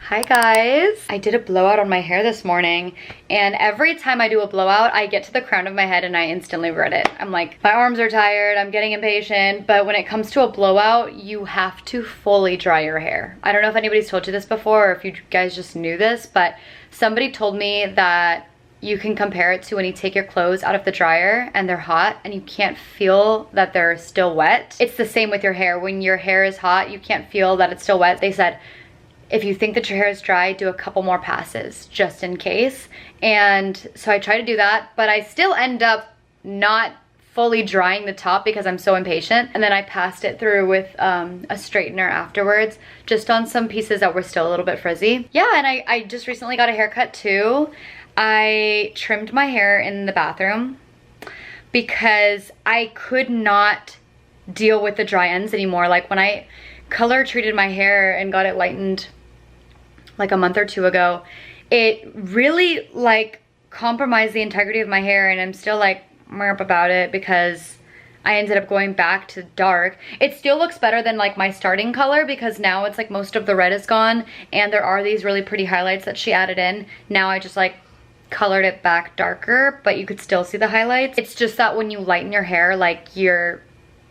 Hi guys! I did a blowout on my hair this morning, and every time I do a blowout, I get to the crown of my head and I instantly regret it. I'm like, my arms are tired, I'm getting impatient, but when it comes to a blowout, you have to fully dry your hair. I don't know if anybody's told you this before or if you guys just knew this, but somebody told me that you can compare it to when you take your clothes out of the dryer and they're hot and you can't feel that they're still wet. It's the same with your hair. When your hair is hot, you can't feel that it's still wet. They said, if you think that your hair is dry, do a couple more passes just in case. And so I try to do that, but I still end up not fully drying the top because I'm so impatient. And then I passed it through with a straightener afterwards, just on some pieces that were still a little bit frizzy. Yeah, and I just recently got a haircut too. I trimmed my hair in the bathroom because I could not deal with the dry ends anymore. Like when I color treated my hair and got it lightened like a month or two ago, it really like compromised the integrity of my hair, and I'm still like merp about it because I ended up going back to dark. It still looks better than like my starting color because now it's like most of the red is gone and there are these really pretty highlights that she added in. Now I just like colored it back darker, but you could still see the highlights. It's just that when you lighten your hair, like your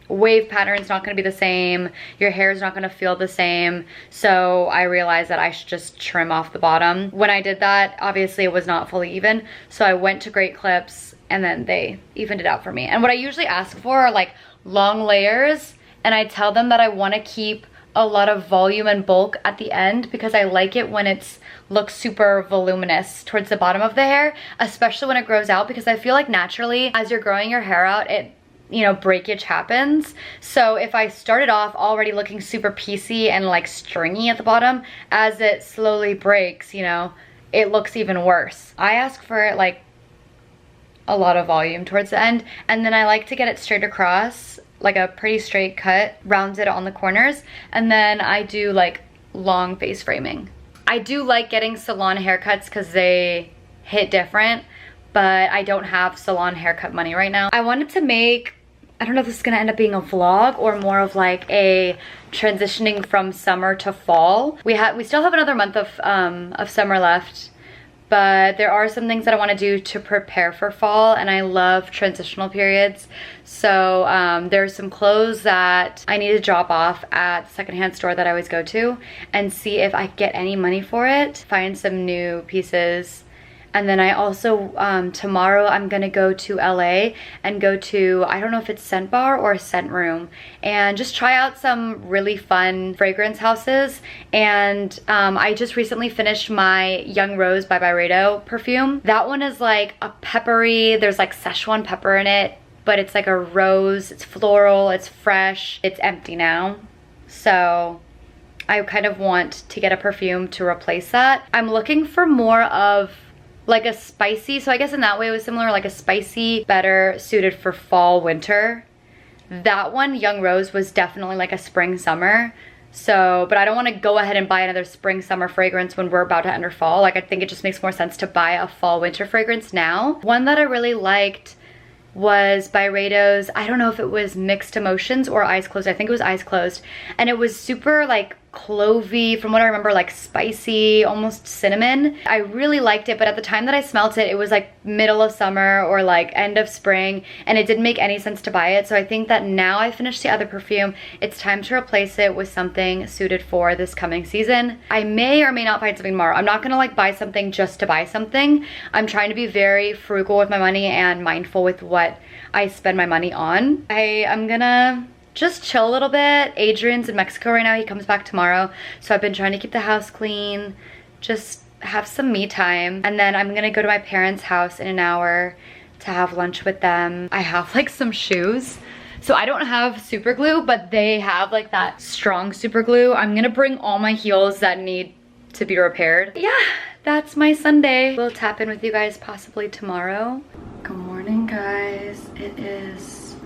wave pattern's not gonna be the same, your hair's not gonna feel the same. So I realized that I should just trim off the bottom. When I did that, obviously it was not fully even, so I went to Great Clips and then they evened it out for me. And what I usually ask for are like long layers, and I tell them that I want to keep a lot of volume and bulk at the end because I like it when it's looks super voluminous towards the bottom of the hair, especially when it grows out, because I feel like naturally as you're growing your hair out, it, you know, breakage happens. So if I started off already looking super piecey and like stringy at the bottom, as it slowly breaks, you know, it looks even worse. I ask for like a lot of volume towards the end, and then I like to get it straight across, like a pretty straight cut, rounds it on the corners, and then I do like long face framing. I do like getting salon haircuts because they hit different, but I don't have salon haircut money right now. I wanted to make, I don't know if this is gonna end up being a vlog or more of like a transitioning from summer to fall. We still have another month of summer left, but there are some things that I want to do to prepare for fall, and I love transitional periods. So there's some clothes that I need to drop off at the secondhand store that I always go to and see if I get any money for it, find some new pieces. And then I also, tomorrow I'm gonna go to LA and go to, I don't know if it's Scent Bar or Scent Room, and just try out some really fun fragrance houses. And I just recently finished my Young Rose by Byredo perfume. That one is like a peppery, there's like Szechuan pepper in it, but it's like a rose, it's floral, it's fresh, it's empty now. So I kind of want to get a perfume to replace that. I'm looking for more of like a spicy, so I guess in that way it was similar, like a spicy, better suited for fall, winter. That one, Young Rose, was definitely like a spring, summer. So, but I don't want to go ahead and buy another spring, summer fragrance when we're about to enter fall. Like I think it just makes more sense to buy a fall, winter fragrance now. One that I really liked was Byredo's, I don't know if it was Mixed Emotions or Eyes Closed, I think it was Eyes Closed. And it was super like clovey, from what I remember, like spicy, almost cinnamon. I really liked it, but at the time that I smelt it, it was like middle of summer or like end of spring, and it didn't make any sense to buy it. So I think that now I finished the other perfume, it's time to replace it with something suited for this coming season. I may or may not find something tomorrow. I'm not gonna like buy something just to buy something. I'm trying to be very frugal with my money and mindful with what I spend my money on. I'm gonna just chill a little bit. Adrian's in Mexico right now, he comes back tomorrow, so I've been trying to keep the house clean, just have some me time. And then I'm gonna go to my parents' house in an hour to have lunch with them. I have like some shoes, so I don't have super glue, but they have like that strong super glue. I'm gonna bring all my heels that need to be repaired. Yeah, that's my Sunday. We'll tap in with you guys possibly tomorrow. Good morning, guys. It is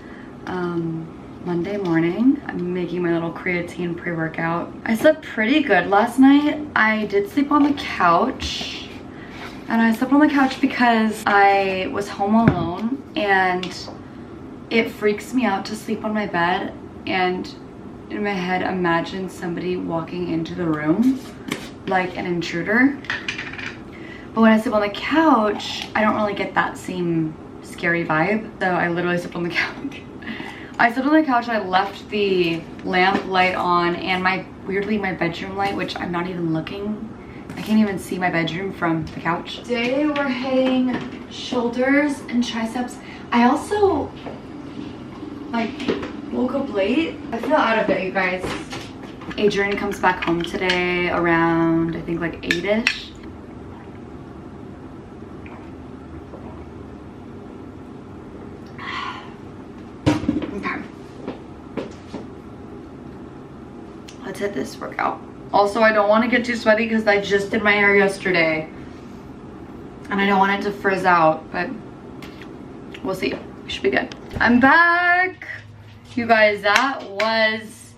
Monday morning. I'm making my little creatine pre-workout. I slept pretty good last night. I did sleep on the couch, and I slept on the couch because I was home alone, and it freaks me out to sleep on my bed and in my head imagine somebody walking into the room. like an intruder. But when I sleep on the couch, I don't really get that same scary vibe. So I literally slept on the couch. I slept on the couch, I left the lamp light on and weirdly my bedroom light, which I'm not even looking. I can't even see my bedroom from the couch. Today we're hitting shoulders and triceps. I also like woke up late. I feel out of it, you guys. Adrian comes back home today around, I think like 8-ish. Okay. Let's hit this workout. Also, I don't want to get too sweaty because I just did my hair yesterday. And I don't want it to frizz out, but we'll see. We should be good. I'm back. You guys, that was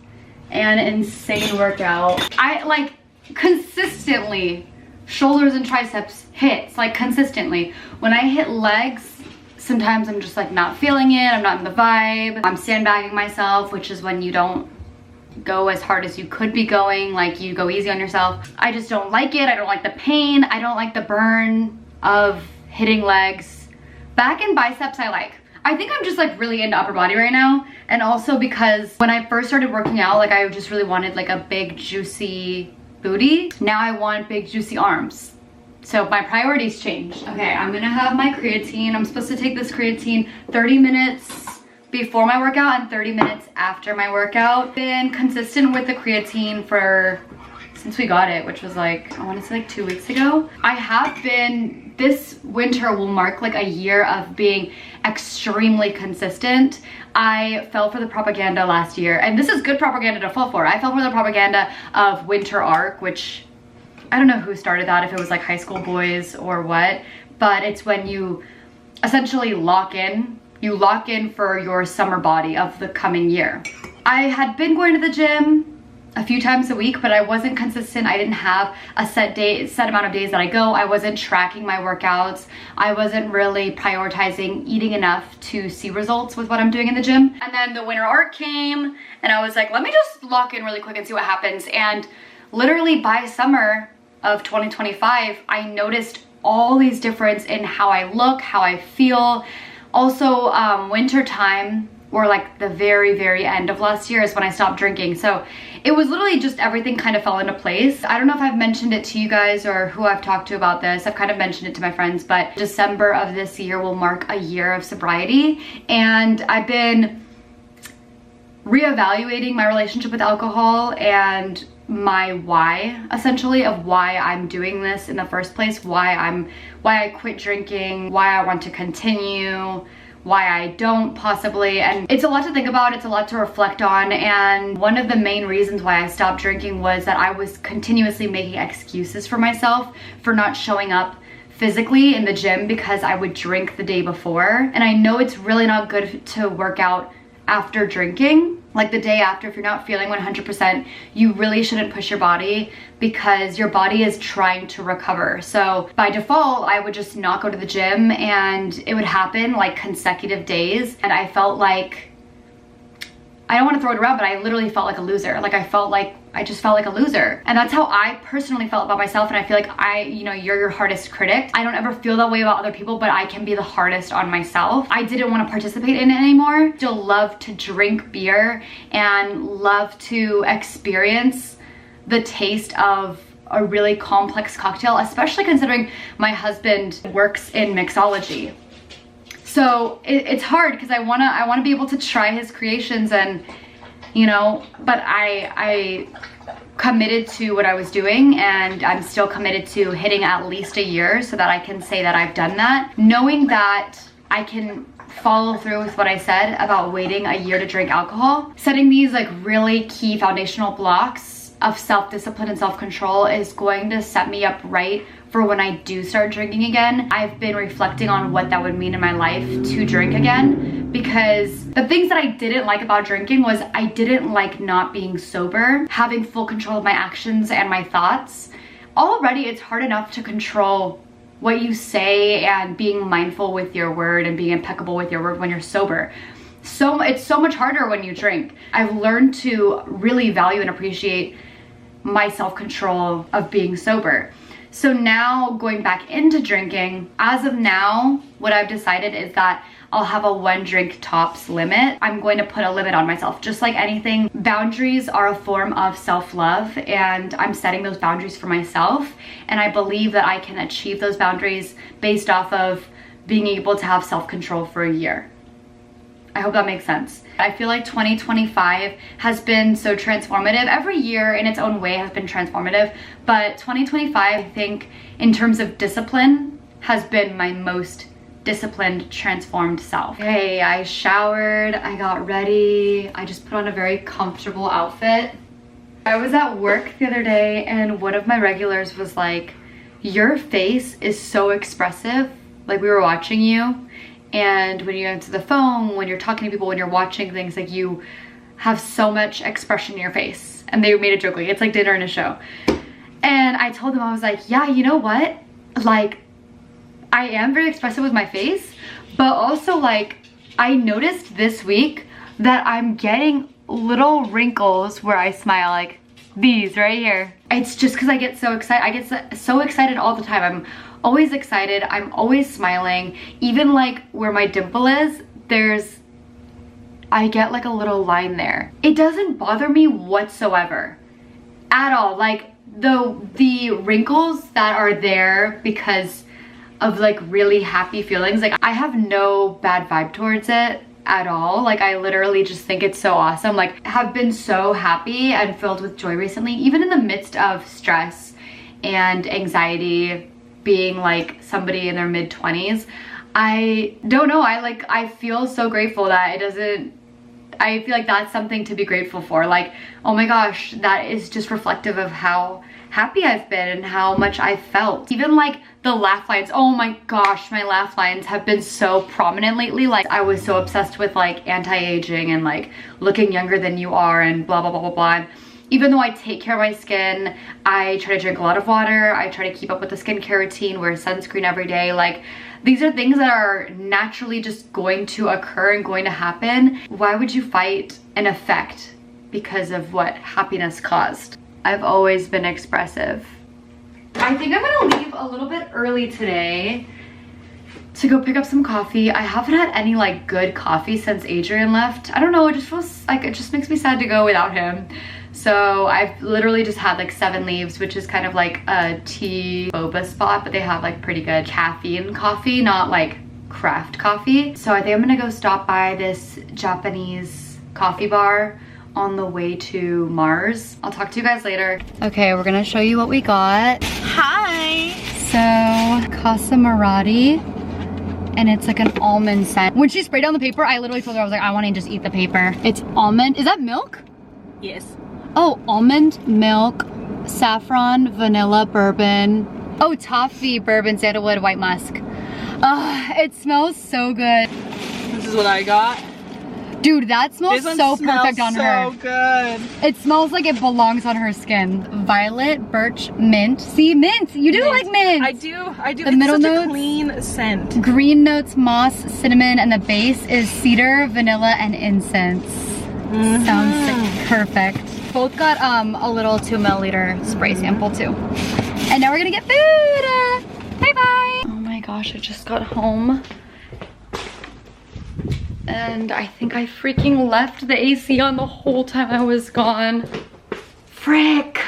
an insane workout. I like consistently, shoulders and triceps hits, like consistently. When I hit legs, sometimes I'm just like not feeling it. I'm not in the vibe. I'm sandbagging myself, which is when you don't go as hard as you could be going, like you go easy on yourself. I just don't like it. I don't like the pain. I don't like the burn of hitting legs. Back and biceps I like. I think I'm just like really into upper body right now. And also because when I first started working out, like I just really wanted like a big juicy booty. Now I want big juicy arms. So my priorities changed. Okay, I'm gonna have my creatine. I'm supposed to take this creatine 30 minutes before my workout and 30 minutes after my workout. Been consistent with the creatine since we got it, which was like, I want to say like 2 weeks ago. I have been, this winter will mark like a year of being extremely consistent. I fell for the propaganda last year, and this is good propaganda to fall for. I fell for the propaganda of winter arc, which I don't know who started that, if it was like high school boys or what, but it's when you essentially lock in. You lock in for your summer body of the coming year. I had been going to the gym a few times a week, but I wasn't consistent. I didn't have a set amount of days that I go. I wasn't tracking my workouts. I wasn't really prioritizing eating enough to see results with what I'm doing in the gym. And then the winter arc came and I was like, let me just lock in really quick and see what happens. And literally by summer of 2025, I noticed all these differences in how I look, how I feel. Also, winter time, or like the very, very end of last year is when I stopped drinking. So it was literally just everything kind of fell into place. I don't know if I've mentioned it to you guys or who I've talked to about this. I've kind of mentioned it to my friends, but December of this year will mark a year of sobriety. And I've been reevaluating my relationship with alcohol and my why, essentially, of why I'm doing this in the first place, why I quit drinking, why I want to continue, why I don't possibly. And it's a lot to think about, it's a lot to reflect on. And one of the main reasons why I stopped drinking was that I was continuously making excuses for myself for not showing up physically in the gym because I would drink the day before. And I know it's really not good to work out after drinking. Like the day after, if you're not feeling 100%, you really shouldn't push your body because your body is trying to recover. So by default, I would just not go to the gym and it would happen like consecutive days. And I felt like, I don't want to throw it around, but I literally felt like a loser. Like I just felt like a loser. And that's how I personally felt about myself. And I feel like you're your hardest critic. I don't ever feel that way about other people, but I can be the hardest on myself. I didn't want to participate in it anymore. Still love to drink beer and love to experience the taste of a really complex cocktail, especially considering my husband works in mixology. So it's hard because I wanna be able to try his creations and, but I committed to what I was doing and I'm still committed to hitting at least a year so that I can say that I've done that. Knowing that I can follow through with what I said about waiting a year to drink alcohol, setting these like really key foundational blocks of self-discipline and self-control is going to set me up right for when I do start drinking again. I've been reflecting on what that would mean in my life to drink again, because the things that I didn't like about drinking was I didn't like not being sober, having full control of my actions and my thoughts. Already it's hard enough to control what you say and being mindful with your word and being impeccable with your word when you're sober. So it's so much harder when you drink. I've learned to really value and appreciate my self-control of being sober. So now going back into drinking, as of now, what I've decided is that I'll have a 1 drink tops limit. I'm going to put a limit on myself. Just like anything, boundaries are a form of self-love, and I'm setting those boundaries for myself. And I believe that I can achieve those boundaries based off of being able to have self-control for a year. I hope that makes sense. I feel like 2025 has been so transformative. Every year in its own way has been transformative, but 2025, I think, in terms of discipline, has been my most disciplined, transformed self. Hey, I showered, I got ready, I just put on a very comfortable outfit. I was at work the other day and one of my regulars was like, your face is so expressive, like we were watching you. And when you answer the phone, when you're talking to people, when you're watching things, like you have so much expression in your face. And they made a joke, like it's like dinner and a show. And I told them, I was like, yeah, you know what? Like, I am very expressive with my face, but also like, I noticed this week that I'm getting little wrinkles where I smile, like these right here. It's just because I get so excited. I get so excited all the time. I'm always excited, I'm always smiling. Even like where my dimple is, I get like a little line there. It doesn't bother me whatsoever, at all. Like the wrinkles that are there because of like really happy feelings, like I have no bad vibe towards it at all. Like I literally just think it's so awesome. Like have been so happy and filled with joy recently, even in the midst of stress and anxiety, being like somebody in their mid-20s. I don't know, I feel so grateful that I feel like that's something to be grateful for. Like, oh my gosh, that is just reflective of how happy I've been and how much I felt. Even like the laugh lines, oh my gosh, my laugh lines have been so prominent lately. Like I was so obsessed with like anti-aging and like looking younger than you are and blah, blah, blah, blah, blah. Even though I take care of my skin, I try to drink a lot of water, I try to keep up with the skincare routine, wear sunscreen every day. Like these are things that are naturally just going to occur and going to happen. Why would you fight an effect because of what happiness caused? I've always been expressive. I think I'm gonna leave a little bit early today to go pick up some coffee. I haven't had any like good coffee since Adrian left. I don't know, it just feels like, it just makes me sad to go without him. So I've literally just had like 7 Leaves, which is kind of like a tea boba spot, but they have like pretty good caffeine coffee, not like craft coffee. So I think I'm gonna go stop by this Japanese coffee bar on the way to Mars. I'll talk to you guys later. Okay, we're gonna show you what we got. Hi! So, Cashmere, and it's like an almond scent. When she sprayed on the paper, I literally told her, I was like, I wanna just eat the paper. It's almond, is that milk? Yes. Oh, almond, milk, saffron, vanilla, bourbon. Oh, toffee, bourbon, sandalwood, white musk. It smells so good. This is what I got. Dude, that smells so perfect on her. So good. It smells like it belongs on her skin. Violet, birch, mint. See, mint. You do like mint. I do. The middle notes, a clean scent. Green notes, moss, cinnamon, and the base is cedar, vanilla, and incense. Sounds perfect. Both got a little 2 milliliter spray sample too. And now we're gonna get food. Bye bye. Oh my gosh, I just got home. And I think I freaking left the AC on the whole time I was gone. Frick.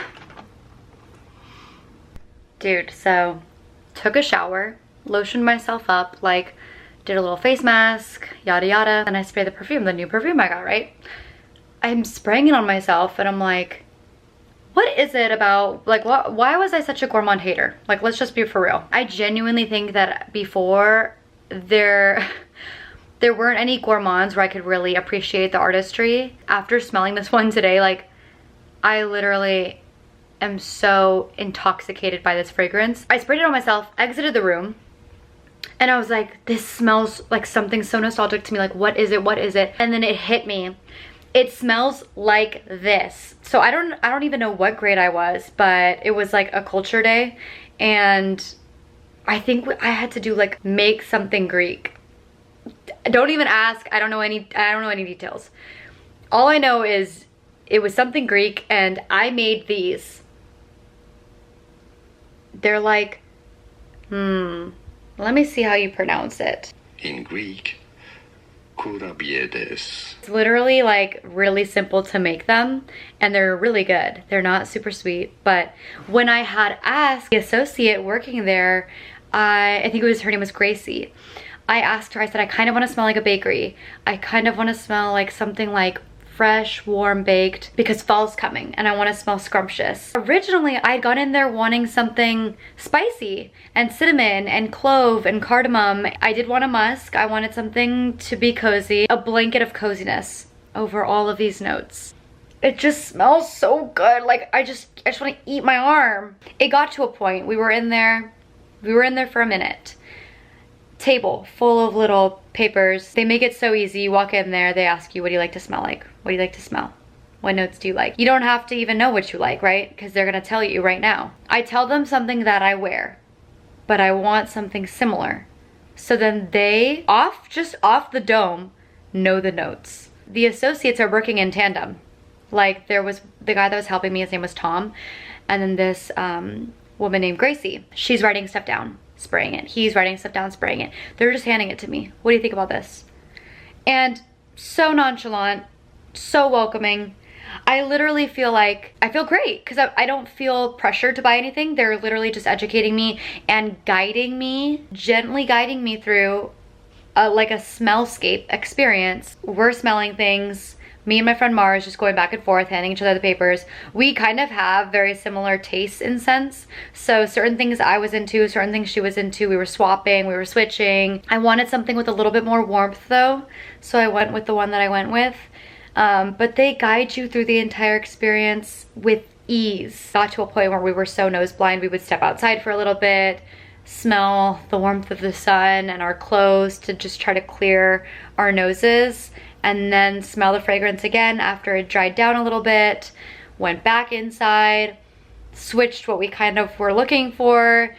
Dude, so took a shower, lotioned myself up, like did a little face mask, yada yada. And I sprayed the perfume, the new perfume I got, right? I'm spraying it on myself and I'm like, what is it about, like, why was I such a gourmand hater? Like, let's just be for real. I genuinely think that before there weren't any gourmands where I could really appreciate the artistry. After smelling this one today, like, I literally am so intoxicated by this fragrance. I sprayed it on myself, exited the room, and I was like, this smells like something so nostalgic to me. Like, what is it? What is it? And then it hit me. It smells like this. So I don't even know what grade I was, but it was like a culture day, and I think I had to do like make something Greek. Don't even ask. I don't know any details. All I know is it was something Greek, and I made these They're like, let me see how you pronounce it. In Greek, kurabiye desu. It's literally like really simple to make them, and they're really good. They're not super sweet, but when I had asked the associate working there, I think her name was Gracie. I asked her, I said, I kind of want to smell like a bakery. I kind of want to smell like something like fresh, warm baked, because fall's coming and I want to smell scrumptious. Originally, I had gone in there wanting something spicy and cinnamon and clove and cardamom. I did want a musk. I wanted something to be cozy, a blanket of coziness over all of these notes. It just smells so good. Like I just want to eat my arm. It got to a point, we were in there for a minute. Table full of little papers. They make it so easy. You walk in there, they ask you, what do you like to smell like? What do you like to smell? What notes do you like? You don't have to even know what you like, right? Because they're gonna tell you right now. I tell them something that I wear, but I want something similar. So then they, just off the dome, know the notes. The associates are working in tandem. Like there was the guy that was helping me, his name was Tom. And then this woman named Gracie. She's writing stuff down, spraying it. He's writing stuff down, spraying it. They're just handing it to me. What do you think about this? And so nonchalant, so welcoming. I literally feel like, I feel great because I don't feel pressured to buy anything. They're literally just educating me and guiding me, gently guiding me through like a smellscape experience. We're smelling things. Me and my friend Mars just going back and forth, handing each other the papers. We kind of have very similar tastes in scents. So certain things I was into, certain things she was into, we were swapping, we were switching. I wanted something with a little bit more warmth though, so I went with the one that I went with. But they guide you through the entire experience with ease. Got to a point where we were so nose blind, we would step outside for a little bit, smell the warmth of the sun and our clothes to just try to clear our noses, and then smell the fragrance again after it dried down a little bit, went back inside, switched what we kind of were looking for.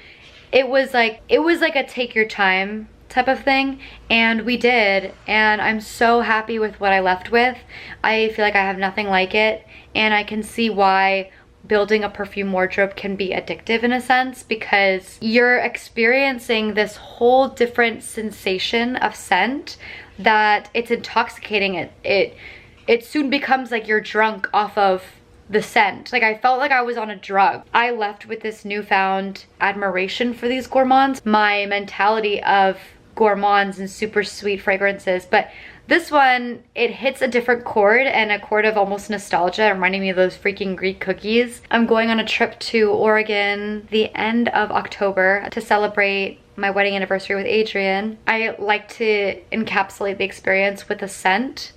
It was like a take your time type of thing, and we did, and I'm so happy with what I left with. I feel like I have nothing like it, and I can see why building a perfume wardrobe can be addictive in a sense, because you're experiencing this whole different sensation of scent that it's intoxicating. It soon becomes like you're drunk off of the scent. Like I felt like I was on a drug. I left with this newfound admiration for these gourmands, my mentality of gourmands and super sweet fragrances. But this one, it hits a different chord, and a chord of almost nostalgia, reminding me of those freaking Greek cookies. I'm going on a trip to Oregon the end of October to celebrate my wedding anniversary with Adrian. I like to encapsulate the experience with a scent,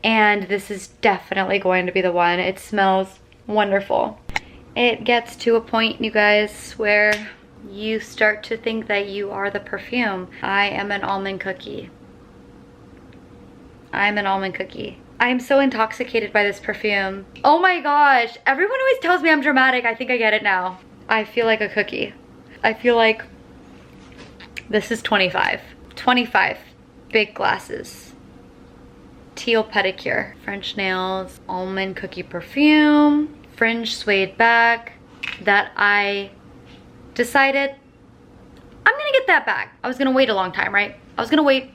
and this is definitely going to be the one. It smells wonderful. It gets to a point, you guys, where you start to think that you are the perfume. I am an almond cookie. I'm an almond cookie. I'm so intoxicated by this perfume. Oh my gosh, everyone always tells me I'm dramatic. I think I get it now. I feel like a cookie. I feel like this is 25. 25 big glasses. Teal pedicure. French nails. Almond cookie perfume. Fringe suede bag that I decided I'm gonna get that bag. I was gonna wait a long time, right? I was gonna wait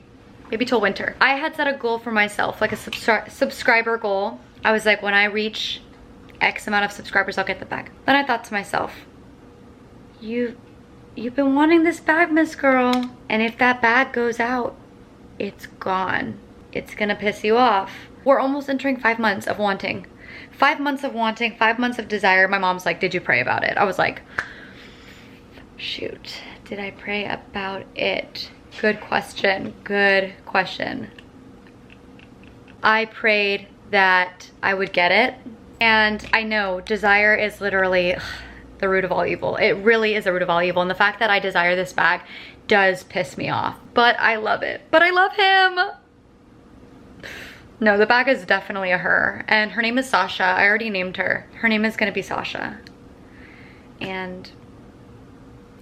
maybe till winter. I had set a goal for myself, like a subscriber goal. I was like, when I reach X amount of subscribers, I'll get the bag. Then I thought to myself, you've been wanting this bag, Miss Girl. And if that bag goes out, it's gone. It's gonna piss you off. We're almost entering 5 months of wanting. 5 months of wanting, 5 months of desire. My mom's like, did you pray about it? I was like, shoot, did I pray about it? Good question, good question. I prayed that I would get it. And I know desire is literally the root of all evil. It really is the root of all evil. And the fact that I desire this bag does piss me off. But I love it. But I love him. No, the bag is definitely a her. And her name is Sasha. I already named her. Her name is gonna be Sasha. And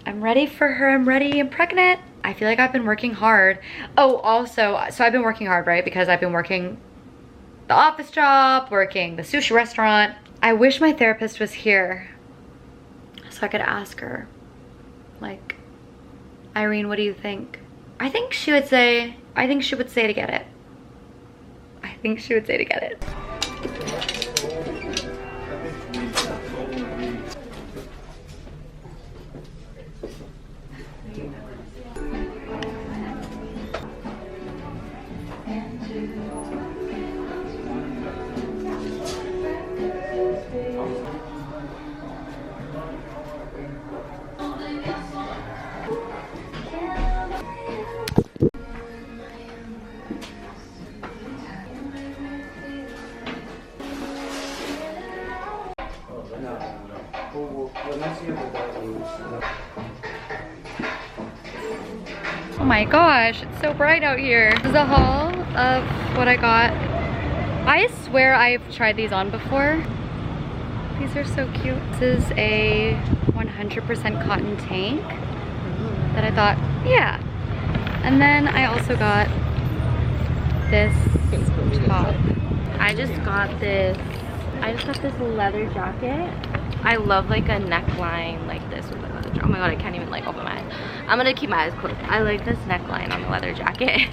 I'm ready for her. I'm ready. I'm pregnant. I feel like I've been working hard. Oh, also, so I've been working hard, right? Because I've been working the office job, working the sushi restaurant. I wish my therapist was here so I could ask her Like, Irene, what do you think? I think she would say to get it. I think she would say to get it. Oh my gosh, it's so bright out here. This is a haul of what I got. I swear I've tried these on before. These are so cute. This is a 100% cotton tank that I thought, yeah. And then I also got this top. I just got this leather jacket. I love like a neckline like this with a leather jacket. Oh my god, I can't even like open my eyes. I'm gonna keep my eyes closed. I like this neckline on the leather jacket.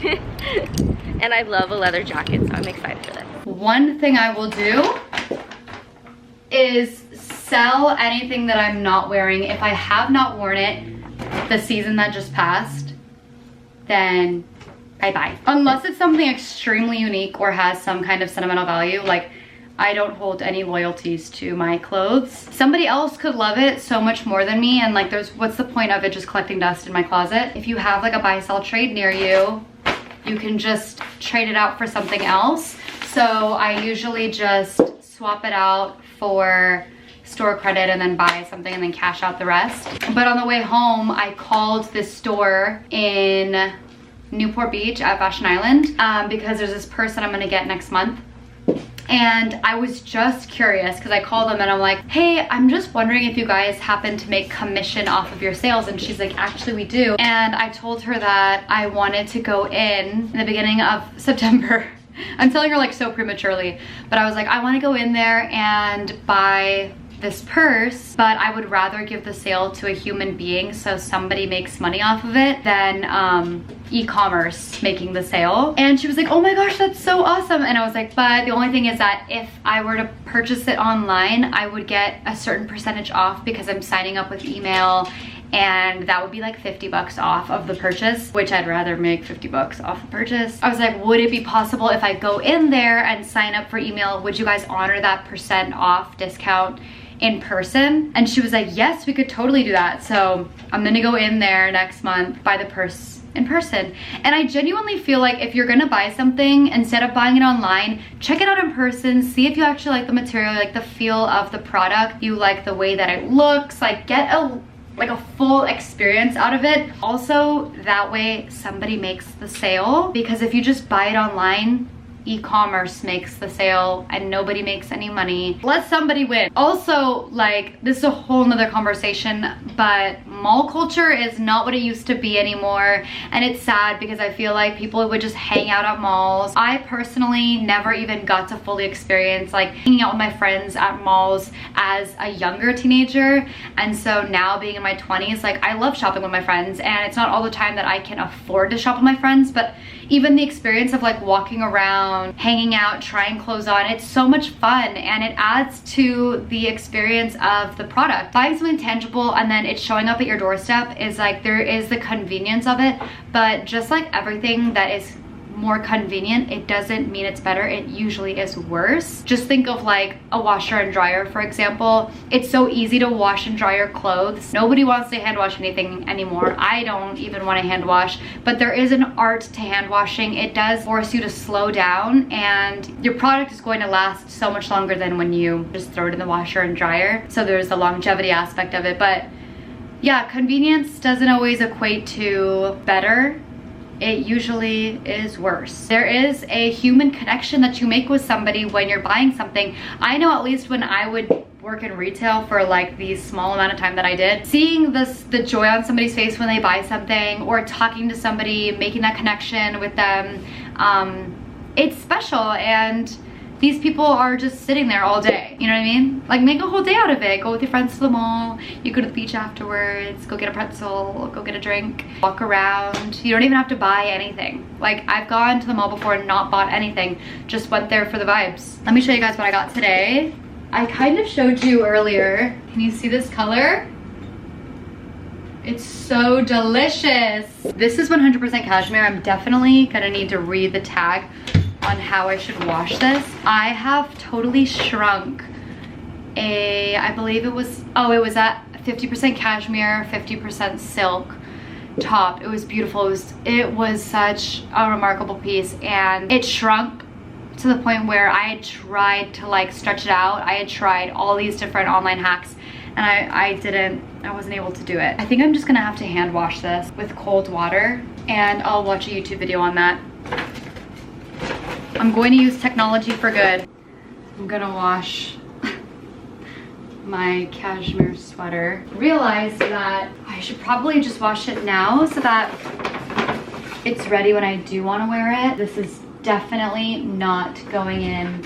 And I love a leather jacket, so I'm excited for this. One thing I will do is sell anything that I'm not wearing. If I have not worn it the season that just passed, then bye-bye. Unless it's something extremely unique or has some kind of sentimental value, like I don't hold any loyalties to my clothes. Somebody else could love it so much more than me, and like what's the point of it just collecting dust in my closet? If you have like a buy sell trade near you, you can just trade it out for something else. So I usually just swap it out for store credit and then buy something and then cash out the rest. But on the way home, I called this store in Newport Beach at Fashion Island because there's this purse that I'm gonna get next month. And I was just curious because I called them and I'm like, hey, I'm just wondering if you guys happen to make commission off of your sales. And she's like, actually we do. And I told her that I wanted to go in the beginning of September. I'm telling her like so prematurely, but I was like, I want to go in there and buy this purse, but I would rather give the sale to a human being so somebody makes money off of it than e-commerce making the sale. And she was like, oh my gosh, that's so awesome. And I was like, but the only thing is that if I were to purchase it online, I would get a certain percentage off because I'm signing up with email, and that would be like 50 bucks off of the purchase, which I'd rather make 50 bucks off the purchase. I was like, would it be possible if I go in there and sign up for email, would you guys honor that % off discount in person? And she was like, yes, we could totally do that. So I'm gonna go in there next month, buy the purse in person. And I genuinely feel like if you're gonna buy something, instead of buying it online, check it out in person, see if you actually like the material, like the feel of the product, you like the way that it looks, like get a full experience out of it. Also, that way somebody makes the sale, because if you just buy it online, e-commerce makes the sale and nobody makes any money. Let somebody win. Also, like, this is a whole nother conversation, but mall culture is not what it used to be anymore, and it's sad because I feel like people would just hang out at malls. I personally never even got to fully experience like hanging out with my friends at malls as a younger teenager, and so now being in my 20s, like, I love shopping with my friends, and it's not all the time that I can afford to shop with my friends, but even the experience of like walking around, hanging out, trying clothes on, it's so much fun, and it adds to the experience of the product. Buying something tangible and then it's showing up at your doorstep is like, there is the convenience of it, but just like everything that is more convenient, it doesn't mean it's better. It usually is worse. Just think of like a washer and dryer, for example. It's so easy to wash and dry your clothes. Nobody wants to hand wash anything anymore. I don't even want to hand wash, but there is an art to hand washing. It does force you to slow down, and your product is going to last so much longer than when you just throw it in the washer and dryer. So there's the longevity aspect of it, but yeah, convenience doesn't always equate to better. It usually is worse. There is a human connection that you make with somebody when you're buying something. I know, at least when I would work in retail for like the small amount of time that I did, seeing the joy on somebody's face when they buy something, or talking to somebody, making that connection with them, it's special. And these people are just sitting there all day. You know what I mean? Like, make a whole day out of it. Go with your friends to the mall. You go to the beach afterwards. Go get a pretzel. Go get a drink. Walk around. You don't even have to buy anything. Like, I've gone to the mall before and not bought anything. Just went there for the vibes. Let me show you guys what I got today. I kind of showed you earlier. Can you see this color? It's so delicious. This is 100% cashmere. I'm definitely gonna need to read the tag on how I should wash this. I have totally shrunk I believe it was at 50% cashmere, 50% silk top. It was beautiful. It was such a remarkable piece, and it shrunk to the point where I had tried to like stretch it out. I had tried all these different online hacks, and I wasn't able to do it. I think I'm just gonna have to hand wash this with cold water, and I'll watch a YouTube video on that. I'm going to use technology for good. I'm gonna wash my cashmere sweater. Realized that I should probably just wash it now so that it's ready when I do want to wear it. This is definitely not going in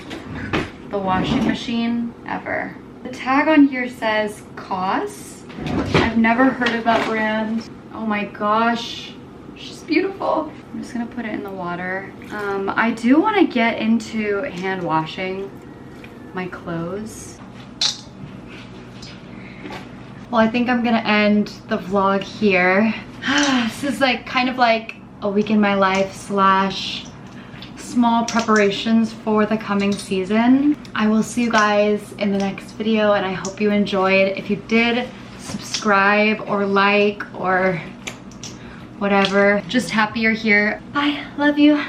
the washing machine ever. The tag on here says COS. I've never heard of that brand. Oh my gosh, she's beautiful. I'm just gonna put it in the water. I do want to get into hand washing my clothes. Well, I think I'm gonna end the vlog here. This is like kind of like a week in my life slash small preparations for the coming season. I will see you guys in the next video, and I hope you enjoyed. If you did, subscribe or like or whatever. Just happy you're here. Bye, love you.